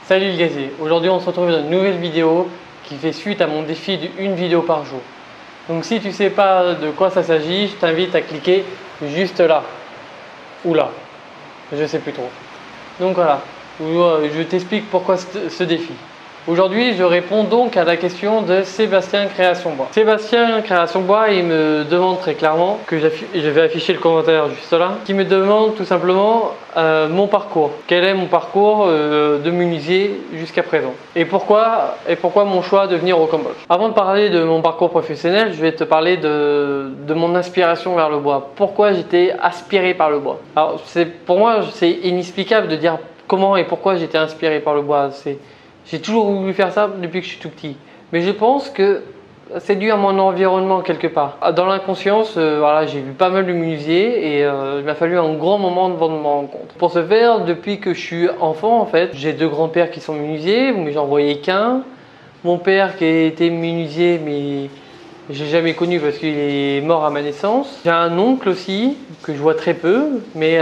Salut le gazier, aujourd'hui on se retrouve dans une nouvelle vidéo qui fait suite à mon défi d'une vidéo par jour. Donc si tu ne sais pas de quoi ça s'agit, je t'invite à cliquer juste là ou là, je sais plus trop. Donc voilà, je t'explique pourquoi ce défi. Aujourd'hui je réponds donc à la question de Sébastien Création Bois. Sébastien Création Bois, il me demande très clairement, que je vais afficher le commentaire juste là, qui me demande tout simplement mon parcours. Quel est mon parcours de menuisier jusqu'à présent et pourquoi mon choix de venir au Cambodge. Avant de parler de mon parcours professionnel, je vais te parler de mon inspiration vers le bois. Pourquoi j'étais aspiré par le bois. Alors pour moi c'est inexplicable de dire comment et pourquoi j'étais inspiré par le bois. J'ai toujours voulu faire ça depuis que je suis tout petit. Mais je pense que c'est dû à mon environnement quelque part. Dans l'inconscience, voilà, j'ai vu pas mal de menuisiers et il m'a fallu un grand moment avant de m'en rendre compte. Pour ce faire, depuis que je suis enfant, en fait, j'ai deux grands-pères qui sont menuisiers, mais j'en voyais qu'un. Mon père qui était menuisier, mais j'ai jamais connu parce qu'il est mort à ma naissance. J'ai un oncle aussi, que je vois très peu, mais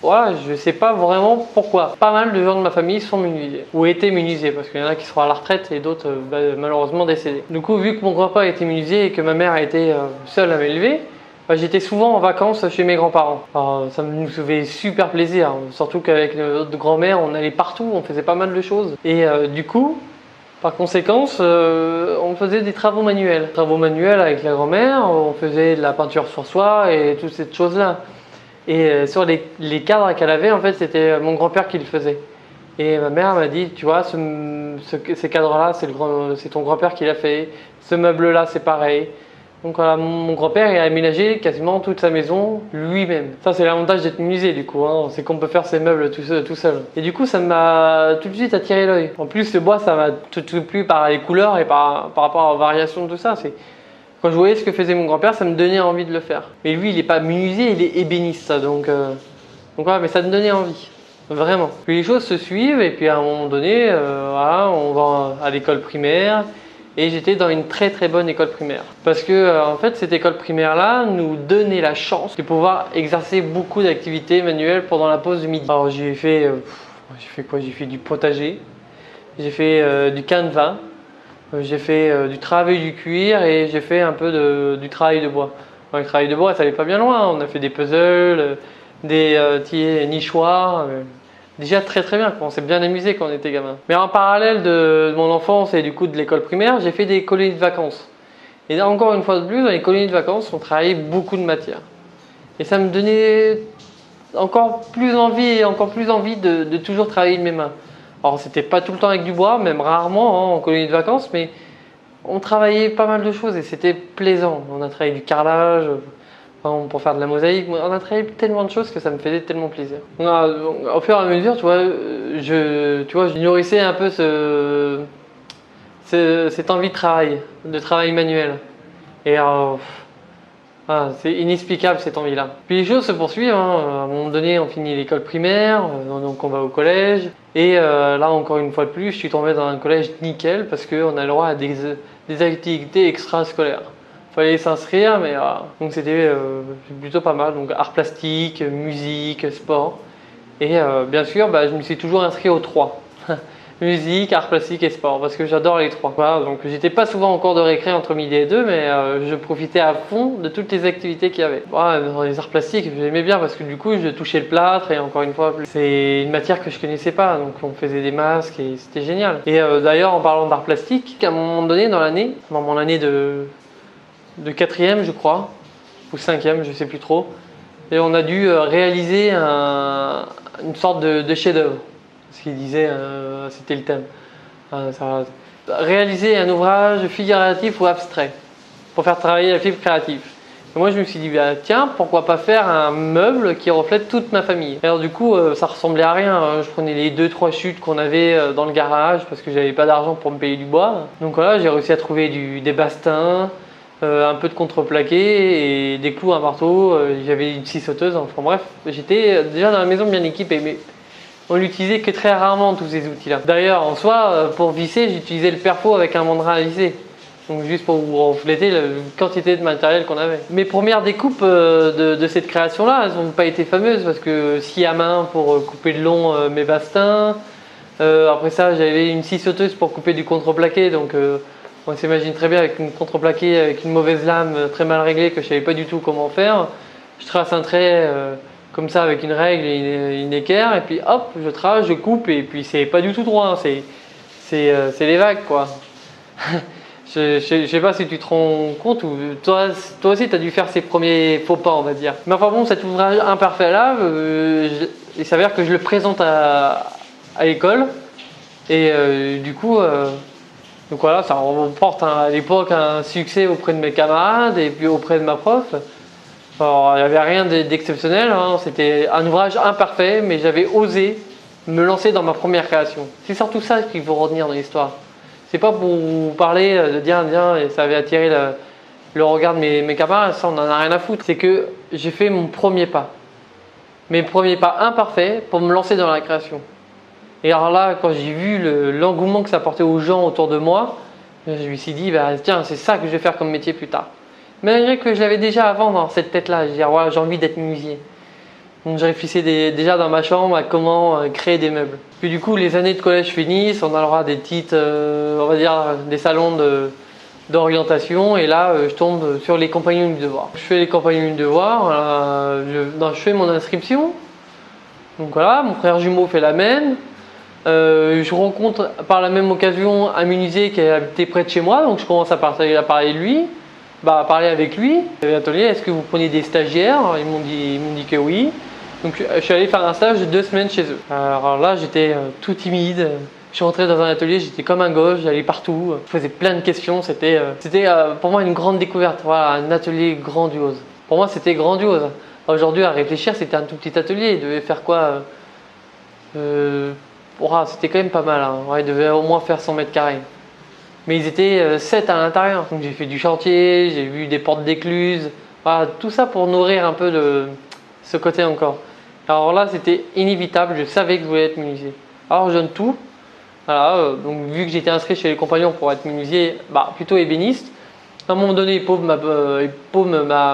voilà, je ne sais pas vraiment pourquoi. Pas mal de gens de ma famille sont menuisiers, ou étaient menuisiers, parce qu'il y en a qui sont à la retraite et d'autres malheureusement décédés. Du coup, vu que mon grand-père était menuisier et que ma mère était seule à m'élever, j'étais souvent en vacances chez mes grands-parents. Alors, ça nous faisait super plaisir, surtout qu'avec notre grand-mère, on allait partout, on faisait pas mal de choses. Et du coup, par conséquence, on faisait des travaux manuels. Travaux manuels avec la grand-mère, on faisait de la peinture sur soie et toutes ces choses-là. Et sur les cadres qu'elle avait, en fait, c'était mon grand-père qui le faisait. Et ma mère m'a dit, tu vois, ces cadres-là, c'est ton grand-père qui l'a fait. Ce meuble-là, c'est pareil. Donc voilà, mon grand-père a aménagé quasiment toute sa maison lui-même. Ça, c'est l'avantage d'être menuisier du coup, hein, c'est qu'on peut faire ses meubles tout seul. Et du coup, ça m'a tout de suite attiré l'œil. En plus, le bois, ça m'a tout de suite plu par les couleurs et par rapport aux variations de tout ça. Quand je voyais ce que faisait mon grand-père, ça me donnait envie de le faire. Mais lui, il n'est pas menuisier, il est ébéniste, donc voilà, mais ça me donnait envie, vraiment. Puis les choses se suivent et puis à un moment donné, voilà, on va à l'école primaire et j'étais dans une très très bonne école primaire. Parce que en fait, cette école primaire-là nous donnait la chance de pouvoir exercer beaucoup d'activités manuelles pendant la pause du midi. Alors j'ai fait quoi? J'ai fait du potager, j'ai fait du canevas. J'ai fait du travail du cuir et j'ai fait un peu du travail de bois. Le travail de bois, ça allait pas bien loin. On a fait des puzzles, des nichoirs. Déjà très très bien, on s'est bien amusé quand on était gamin. Mais en parallèle de mon enfance et du coup de l'école primaire, j'ai fait des colonies de vacances. Et là, encore une fois de plus, dans les colonies de vacances, on travaillait beaucoup de matière. Et ça me donnait encore plus envie de toujours travailler de mes mains. Alors c'était pas tout le temps avec du bois, même rarement en colonie de vacances, mais on travaillait pas mal de choses et c'était plaisant. On a travaillé du carrelage, pour faire de la mosaïque, on a travaillé tellement de choses que ça me faisait tellement plaisir. Au fur et à mesure, tu vois, je nourrissais un peu cette envie de travail manuel. Et c'est inexplicable cette envie-là. Puis les choses se poursuivent, hein. À un moment donné on finit l'école primaire, donc on va au collège. Et là encore une fois de plus, je suis tombé dans un collège nickel parce qu'on a le droit à des activités extrascolaires. Il fallait s'inscrire, mais donc c'était plutôt pas mal. Donc art plastique, musique, sport. Et bien sûr, je me suis toujours inscrit aux trois. Musique, art plastique et sport, parce que j'adore les trois. Voilà, donc j'étais pas souvent en cours de récré entre midi et deux, mais je profitais à fond de toutes les activités qu'il y avait. Voilà, dans les arts plastiques, j'aimais bien parce que du coup, je touchais le plâtre et encore une fois, c'est une matière que je connaissais pas, donc on faisait des masques et c'était génial. Et d'ailleurs, en parlant d'art plastique, à un moment donné dans l'année, dans mon année de 4e, je crois, ou 5e, je sais plus trop, et on a dû réaliser une sorte de chef-d'œuvre. Ce qu'il disait, c'était le thème. Réaliser un ouvrage figuratif ou abstrait pour faire travailler la fibre créative. Et moi je me suis dit, tiens, pourquoi pas faire un meuble qui reflète toute ma famille. Alors du coup, ça ressemblait à rien. Je prenais les 2-3 chutes qu'on avait dans le garage parce que j'avais pas d'argent pour me payer du bois. Donc voilà, j'ai réussi à trouver des bastins, un peu de contreplaqué et des clous, un marteau. J'avais une scie sauteuse. Enfin bref, j'étais déjà dans la maison bien équipée. Mais on l'utilisait que très rarement tous ces outils-là. D'ailleurs, en soi, pour visser, j'utilisais le perfo avec un mandrin à visser. Donc juste pour vous refléter la quantité de matériel qu'on avait. Mes premières découpes de cette création-là, elles n'ont pas été fameuses parce que scie à main pour couper de long mes bastins, Après ça, j'avais une scie sauteuse pour couper du contreplaqué, donc on s'imagine très bien avec une contreplaqué avec une mauvaise lame très mal réglée que je savais pas du tout comment faire. Je trace un trait comme ça avec une règle et une équerre, et puis hop, je trace, je coupe, et puis c'est pas du tout droit, hein, c'est les vagues quoi. Je sais pas si tu te rends compte, ou toi aussi tu as dû faire ces premiers faux pas, on va dire. Mais enfin bon, cet ouvrage imparfait là, il s'avère que je le présente à l'école, et du coup, donc voilà, ça remporte à l'époque un succès auprès de mes camarades et puis auprès de ma prof. Alors, il n'y avait rien d'exceptionnel, hein, c'était un ouvrage imparfait, mais j'avais osé me lancer dans ma première création. C'est surtout ça qu'il faut retenir dans l'histoire. C'est pas pour vous parler de dire et ça avait attiré le regard de mes camarades, ça on en a rien à foutre. C'est que j'ai fait mon premier pas. Mes premiers pas imparfaits pour me lancer dans la création. Et alors là, quand j'ai vu l'engouement que ça portait aux gens autour de moi, je me suis dit, bah, tiens, c'est ça que je vais faire comme métier plus tard. Malgré que je l'avais déjà avant dans cette tête-là, je disais, ouais, j'ai envie d'être menuisier. Donc je réfléchissais déjà dans ma chambre à comment créer des meubles. Puis du coup, les années de collège finissent, on aura des petites, on va dire, des salons d'orientation, et là, je tombe sur les compagnons du devoir. Je fais les compagnons du devoir, je fais mon inscription. Donc voilà, mon frère jumeau fait la même. Je rencontre par la même occasion un menuisier qui habitait près de chez moi, donc je commence à parler de lui, à parler avec lui. Atelier, est-ce que vous prenez des stagiaires? Ils m'ont dit que oui. Donc je suis allé faire un stage de 2 semaines chez eux. Alors là, j'étais tout timide. Je suis rentré dans un atelier, j'étais comme un gosse, j'allais partout, je posais plein de questions. C'était pour moi une grande découverte, voilà, un atelier grandiose. Pour moi, c'était grandiose. Aujourd'hui, à réfléchir, c'était un tout petit atelier. Il devait faire quoi c'était quand même pas mal, hein. Ouais, il devait au moins faire 100 mètres carrés. Mais ils étaient 7 à l'intérieur. Donc j'ai fait du chantier, j'ai vu des portes d'écluses. Voilà, tout ça pour nourrir un peu ce côté encore. Alors là, c'était inévitable, je savais que je voulais être menuisier. Alors je donne tout. Voilà, donc vu que j'étais inscrit chez les compagnons pour être menuisier, plutôt ébéniste. À un moment donné, ils paument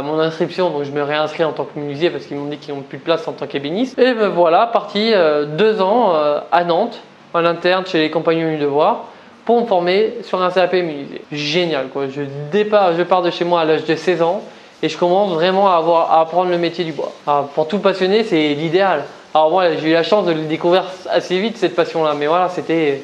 mon inscription, donc je me réinscris en tant que menuisier parce qu'ils m'ont dit qu'ils n'ont plus de place en tant qu'ébéniste. Et me voilà parti 2 ans à Nantes, en interne chez les compagnons du devoir, pour me former sur un CAP menuisier. Génial quoi, je pars de chez moi à l'âge de 16 ans et je commence vraiment à apprendre le métier du bois. Alors, pour tout passionné, c'est l'idéal. Alors moi, j'ai eu la chance de le découvrir assez vite, cette passion-là, mais voilà, c'était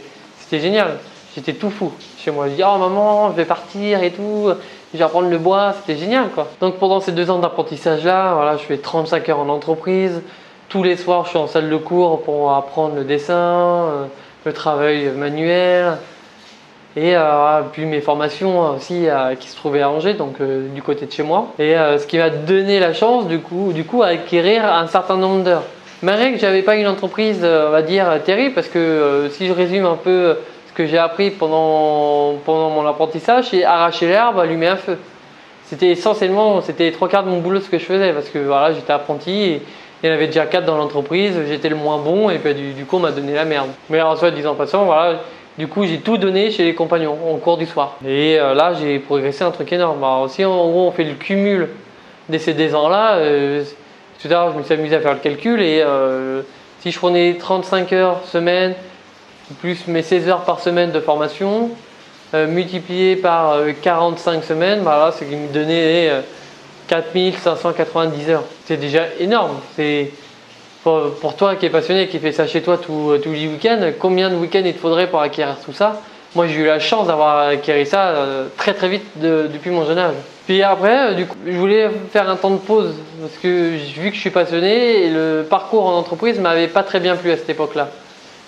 génial. J'étais tout fou chez moi. Je dis, oh maman, je vais partir et tout, je vais apprendre le bois, c'était génial quoi. Donc pendant ces 2 ans d'apprentissage là, voilà, je fais 35 heures en entreprise. Tous les soirs, je suis en salle de cours pour apprendre le dessin, le travail manuel. Et puis mes formations aussi qui se trouvaient à Angers, donc du côté de chez moi. Et ce qui m'a donné la chance du coup à acquérir un certain nombre d'heures. Malgré que j'avais pas une entreprise, on va dire, terrible, parce que si je résume un peu ce que j'ai appris pendant mon apprentissage, c'est arracher l'herbe, allumer un feu. C'était essentiellement, c'était les 3/4 de mon boulot ce que je faisais, parce que voilà, j'étais apprenti et il y en avait déjà 4 dans l'entreprise, j'étais le moins bon et puis du coup on m'a donné la merde. Mais en soit, 10 ans passant, voilà, du coup j'ai tout donné chez les compagnons en cours du soir. Et là j'ai progressé un truc énorme. Alors, si en gros on fait le cumul de ces 2 ans-là, tout à l'heure je me suis amusé à faire le calcul et si je prenais 35 heures semaine, plus mes 16 heures par semaine de formation, multiplié par 45 semaines, là c'est qu'il me donnait 4590 heures. C'est déjà énorme. C'est pour toi qui es passionné, qui fait ça chez toi tous les week-ends, combien de week-ends il te faudrait pour acquérir tout ça? Moi j'ai eu la chance d'avoir acquis ça très très vite depuis mon jeune âge. Puis après, du coup, je voulais faire un temps de pause parce que vu que je suis passionné, et le parcours en entreprise m'avait pas très bien plu à cette époque-là.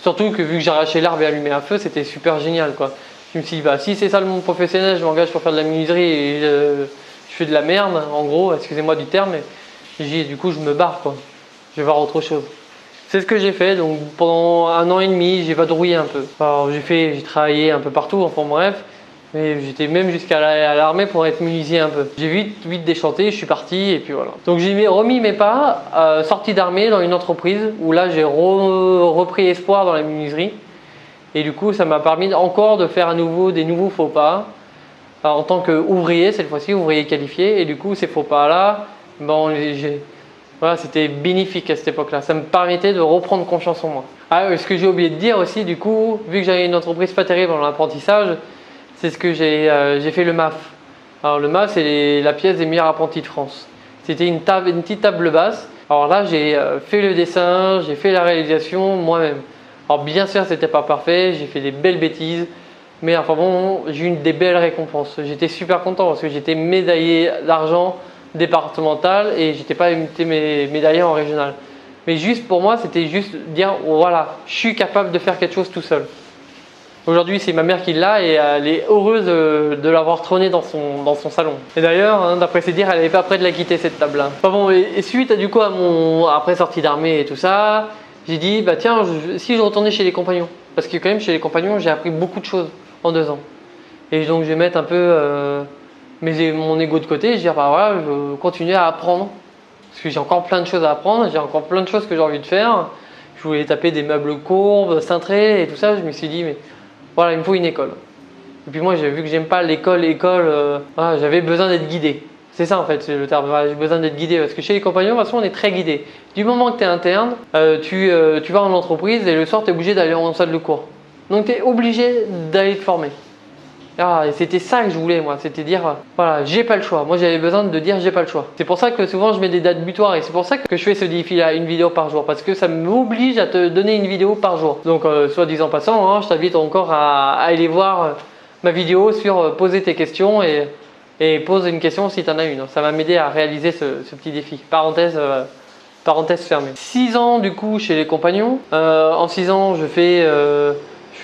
Surtout que vu que j'arrachais l'arbre et allumais un feu, c'était super génial quoi. Je me suis dit, si c'est ça le monde professionnel, je m'engage pour faire de la menuiserie et je fais de la merde, en gros, excusez-moi du terme, mais du coup je me barre quoi. Je vais voir autre chose. C'est ce que j'ai fait, donc pendant 1 an et demi, j'ai vadrouillé un peu. Alors j'ai travaillé un peu partout, enfin bref, mais j'étais même jusqu'à l'armée pour être menuisier un peu. J'ai vite déchanté, je suis parti et puis voilà. Donc j'ai remis mes pas, sorti d'armée dans une entreprise où là j'ai repris espoir dans la menuiserie. Et du coup ça m'a permis encore de faire à nouveau des nouveaux faux pas. En tant qu'ouvrier, cette fois-ci, ouvrier qualifié. Et du coup ces faux pas là, Voilà, c'était bénéfique à cette époque-là. Ça me permettait de reprendre confiance en moi. Ah, ce que j'ai oublié de dire aussi, du coup, vu que j'avais une entreprise pas terrible dans l'apprentissage, c'est ce que j'ai fait le MAF. Alors le MAF, c'est la pièce des meilleurs apprentis de France. C'était une petite table basse. Alors là, j'ai fait le dessin, j'ai fait la réalisation moi-même. Alors bien sûr, c'était pas parfait, j'ai fait des belles bêtises, mais enfin bon, j'ai eu des belles récompenses. J'étais super content parce que j'étais médaillé d'argent départemental et j'étais pas médaillé en régional. Mais juste pour moi, c'était juste dire voilà, je suis capable de faire quelque chose tout seul. Aujourd'hui, c'est ma mère qui l'a et elle est heureuse de l'avoir trônée dans son salon. Et d'ailleurs, hein, d'après ses dires, elle n'avait pas près de la quitter cette table-là. Enfin bon, et suite du coup à après sortie d'armée et tout ça, j'ai dit bah tiens, si je retournais chez les compagnons, parce que quand même chez les compagnons, j'ai appris beaucoup de choses en 2 ans. Et donc je vais mettre un peu mon ego de côté et je vais dire bah voilà, je vais continuer à apprendre. Parce que j'ai encore plein de choses à apprendre, j'ai encore plein de choses que j'ai envie de faire. Je voulais taper des meubles courbes, cintrés et tout ça, je me suis dit mais voilà, il me faut une école. Et puis moi, j'ai vu que j'aime pas l'école, voilà, j'avais besoin d'être guidé. C'est ça en fait, c'est le terme. Voilà, j'ai besoin d'être guidé parce que chez les compagnons, de toute façon, on est très guidé. Du moment que tu es interne, tu vas en entreprise et le soir, tu es obligé d'aller en salle de cours. Donc tu es obligé d'aller te former. Ah, et c'était ça que je voulais moi, c'était dire voilà, j'ai pas le choix. Moi j'avais besoin de dire j'ai pas le choix. C'est pour ça que souvent je mets des dates butoirs et c'est pour ça que je fais ce défi là, une vidéo par jour, parce que ça m'oblige à te donner une vidéo par jour. Donc soit disant passant, hein, je t'invite encore à aller voir ma vidéo sur poser tes questions et pose une question si tu en as une. Ça va m'aider à réaliser ce petit défi. Parenthèse fermée. 6 ans du coup chez les compagnons. En 6 ans je fais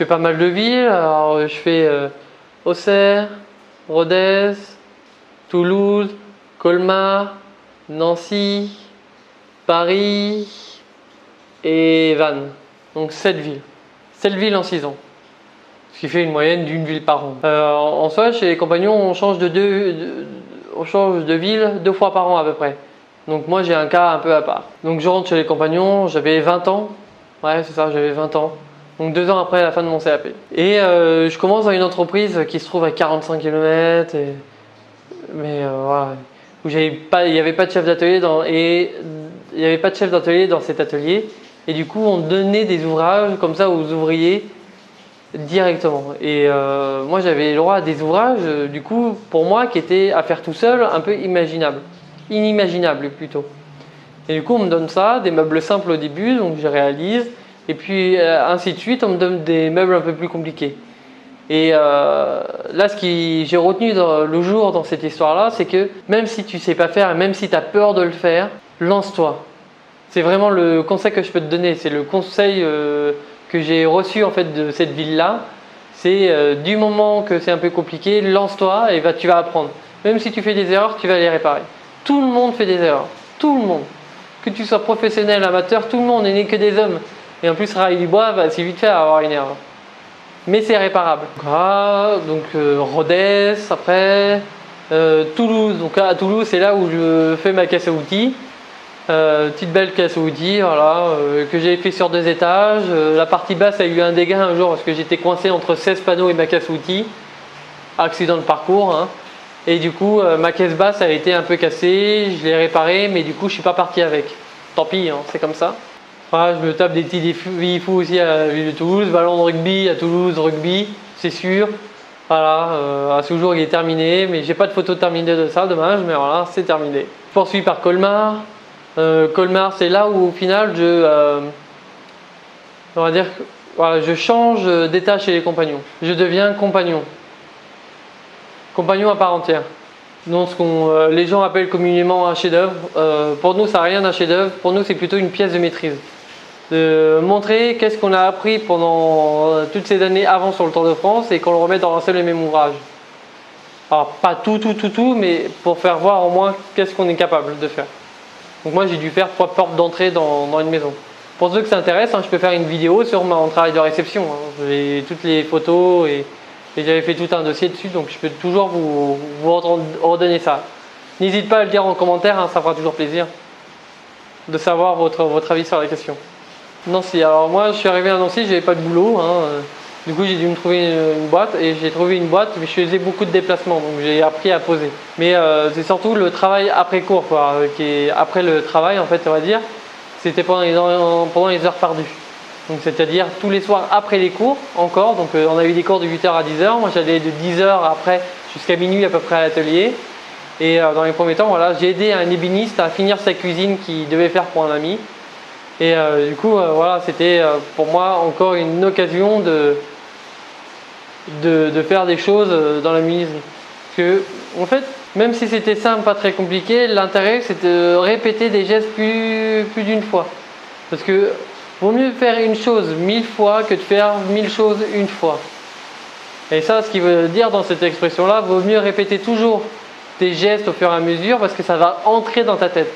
pas mal de villes. Alors je fais Auxerre, Rodez, Toulouse, Colmar, Nancy, Paris et Vannes. Donc 7 villes. 7 villes en 6 ans. Ce qui fait une moyenne d'une ville par an. En soi, chez les compagnons, on change de ville 2 fois par an à peu près. Donc moi, j'ai un cas un peu à part. Donc je rentre chez les compagnons, j'avais 20 ans. Ouais, c'est ça, j'avais 20 ans. Donc 2 ans après la fin de mon CAP. Et je commence dans une entreprise qui se trouve à 45 km. Voilà, où il n'y avait pas de chef d'atelier dans cet atelier. Et du coup, on donnait des ouvrages comme ça aux ouvriers directement. Et moi, j'avais le droit à des ouvrages, du coup, pour moi, qui étaient à faire tout seul, un peu inimaginables plutôt. Et du coup, on me donne ça, des meubles simples au début, donc je réalise. Et puis ainsi de suite, on me donne des meubles un peu plus compliqués. Et là, ce que j'ai retenu le jour dans cette histoire-là, c'est que même si tu ne sais pas faire, et même si tu as peur de le faire, lance-toi. C'est vraiment le conseil que je peux te donner. C'est le conseil que j'ai reçu en fait de cette ville-là. C'est du moment que c'est un peu compliqué, lance-toi et tu vas apprendre. Même si tu fais des erreurs, tu vas les réparer. Tout le monde fait des erreurs. Tout le monde. Que tu sois professionnel, amateur, tout le monde n'est né que des hommes. Et en plus, rail du bois, c'est vite fait à avoir une erreur. Mais c'est réparable. Donc Rodez, après Toulouse. Donc à Toulouse, c'est là où je fais ma caisse à outils. Petite belle caisse à outils, voilà, que j'ai fait sur 2 étages. La partie basse a eu un dégât un jour parce que j'étais coincé entre 16 panneaux et ma caisse à outils. Accident de parcours. Hein. Et du coup, ma caisse basse a été un peu cassée. Je l'ai réparée, mais du coup, je suis pas parti avec. Tant pis, hein, c'est comme ça. Voilà, je me tape des petits défis fous aussi à la ville de Toulouse. Ballon de rugby à Toulouse, rugby, c'est sûr. Voilà, à ce jour il est terminé, mais j'ai pas de photo terminée de ça, dommage, mais voilà, c'est terminé. Je poursuis par Colmar. Colmar, c'est là où au final on va dire, voilà, je change d'état chez les compagnons. Je deviens compagnon. Compagnon à part entière. Donc ce que les gens appellent communément un chef-d'œuvre. Pour nous, ça n'a rien d'un chef-d'œuvre. Pour nous, c'est plutôt une pièce de maîtrise. De montrer qu'est-ce qu'on a appris pendant toutes ces années avant sur le Tour de France et qu'on le remette dans un seul et même ouvrage. Alors pas tout, mais pour faire voir au moins qu'est-ce qu'on est capable de faire. Donc moi j'ai dû faire 3 portes d'entrée dans une maison. Pour ceux que ça intéresse, hein, je peux faire une vidéo sur mon travail de réception. Hein. J'ai toutes les photos et j'avais fait tout un dossier dessus, donc je peux toujours vous redonner ça. N'hésitez pas à le dire en commentaire, hein, ça fera toujours plaisir de savoir votre avis sur la question. Nancy, alors moi je suis arrivé à Nancy, j'avais pas de boulot, hein, Du coup, j'ai dû me trouver une boîte et j'ai trouvé une boîte, mais je faisais beaucoup de déplacements, donc j'ai appris à poser. Mais c'est surtout le travail après cours, quoi, qui est après le travail, en fait, on va dire. C'était pendant les heures perdues. Donc, c'est-à-dire tous les soirs après les cours, encore. Donc, on a eu des cours de 8h à 10h. Moi, j'allais de 10h après jusqu'à minuit à peu près à l'atelier. Et dans les premiers temps, voilà, j'ai aidé un ébéniste à finir sa cuisine qu'il devait faire pour un ami. Et du coup, voilà, c'était pour moi encore une occasion de faire des choses dans la menuiserie. Parce que, en fait, même si c'était simple, pas très compliqué, l'intérêt c'est de répéter des gestes plus d'une fois. Parce que vaut mieux faire une chose 1000 fois que de faire 1000 choses une fois. Et ça, ce qui veut dire dans cette expression-là, vaut mieux répéter toujours tes gestes au fur et à mesure parce que ça va entrer dans ta tête.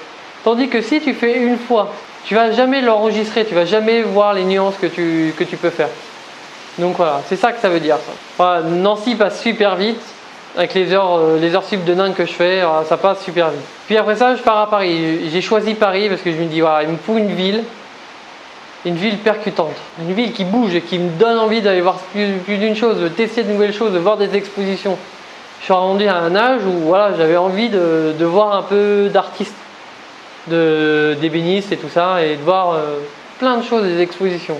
Tandis que si tu fais une fois, tu vas jamais l'enregistrer, tu vas jamais voir les nuances que tu peux faire. Donc voilà, c'est ça que ça veut dire. Ça. Voilà, Nancy passe super vite avec les heures sup de dingue que je fais, voilà, ça passe super vite. Puis après ça, je pars à Paris. J'ai choisi Paris parce que je me dis voilà, il me faut une ville percutante, une ville qui bouge et qui me donne envie d'aller voir plus d'une chose, de tester de nouvelles choses, de voir des expositions. Je suis rendu à un âge où voilà, j'avais envie de voir un peu d'artistes, d'ébénistes et tout ça, et de voir plein de choses, des expositions.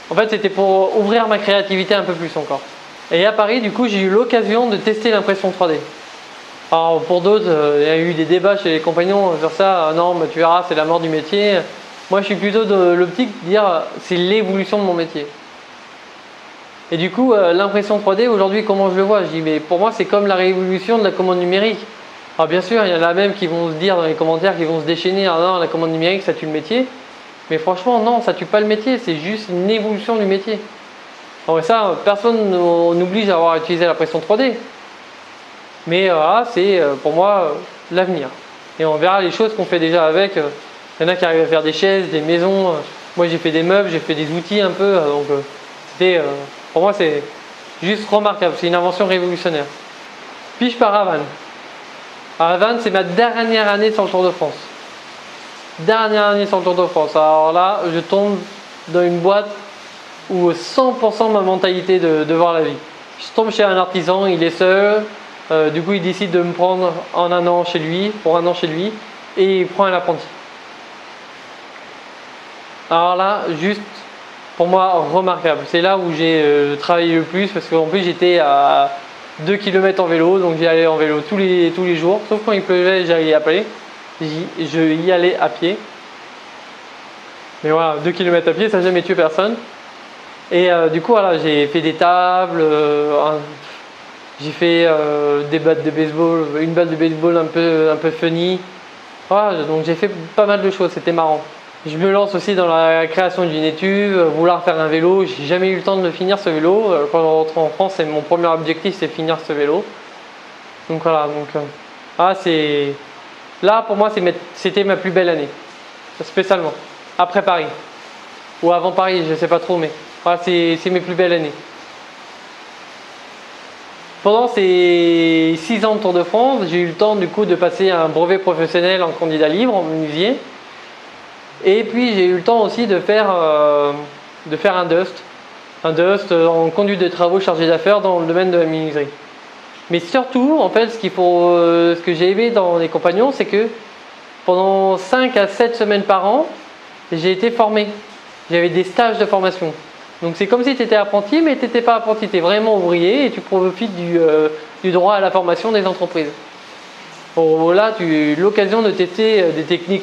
En fait, c'était pour ouvrir ma créativité un peu plus encore. Et à Paris, du coup, j'ai eu l'occasion de tester l'impression 3D. Alors, pour d'autres, il y a eu des débats chez les compagnons sur ça. Non, bah, tu verras, c'est la mort du métier. Moi, je suis plutôt de l'optique de dire c'est l'évolution de mon métier. Et du coup, l'impression 3D, aujourd'hui, comment je le vois? Je dis, mais pour moi, c'est comme la révolution de la commande numérique. Alors, bien sûr, il y en a même qui vont se dire dans les commentaires, qui vont se déchaîner. Ah non, la commande numérique, ça tue le métier. Mais franchement, non, ça tue pas le métier, c'est juste une évolution du métier. Alors ça, personne n'oblige à avoir utilisé l'impression 3D. Mais voilà, c'est pour moi l'avenir. Et on verra les choses qu'on fait déjà avec. Il y en a qui arrivent à faire des chaises, des maisons. Moi, j'ai fait des meubles, j'ai fait des outils un peu. Donc, pour moi, c'est juste remarquable. C'est une invention révolutionnaire. Puis je pars à Vannes. À Vannes, c'est ma dernière année sur le Tour de France. Dernière année sur le Tour de France. Alors là, je tombe dans une boîte où 100% ma mentalité de voir la vie. Je tombe chez un artisan, il est seul. Du coup, il décide de me prendre pour un an chez lui, et il prend un apprenti. Alors là, juste pour moi, remarquable. C'est là où j'ai travaillé le plus parce qu'en plus, j'étais à 2 km en vélo, donc j'y allais en vélo tous les jours. Sauf quand il pleuvait, j'allais à pied. Je y allais à pied. Mais voilà, 2 km à pied, ça n'a jamais tué personne. Et du coup, voilà, j'ai fait des tables, j'ai fait des battes de baseball, une batte de baseball un peu funny. Voilà, donc j'ai fait pas mal de choses, c'était marrant. Je me lance aussi dans la création d'une étude, vouloir faire un vélo. J'ai jamais eu le temps de le finir ce vélo. Quand je rentre en France, mon premier objectif, c'est finir ce vélo. Donc voilà, c'est... Là, pour moi, c'était ma plus belle année, spécialement. Après Paris, ou avant Paris, je ne sais pas trop, mais voilà, c'est mes plus belles années. Pendant ces 6 ans de Tour de France, j'ai eu le temps du coup de passer un brevet professionnel en candidat libre, en menuisier. Et puis j'ai eu le temps aussi de faire un DUST en conduite de travaux chargé d'affaires dans le domaine de la menuiserie. Mais surtout, en fait, ce que j'ai aimé dans les compagnons, c'est que pendant 5 à 7 semaines par an, j'ai été formé. J'avais des stages de formation. Donc c'est comme si tu étais apprenti, mais tu n'étais pas apprenti, tu es vraiment ouvrier et tu profites du droit à la formation des entreprises. Bon, là, tu as eu l'occasion de tester des techniques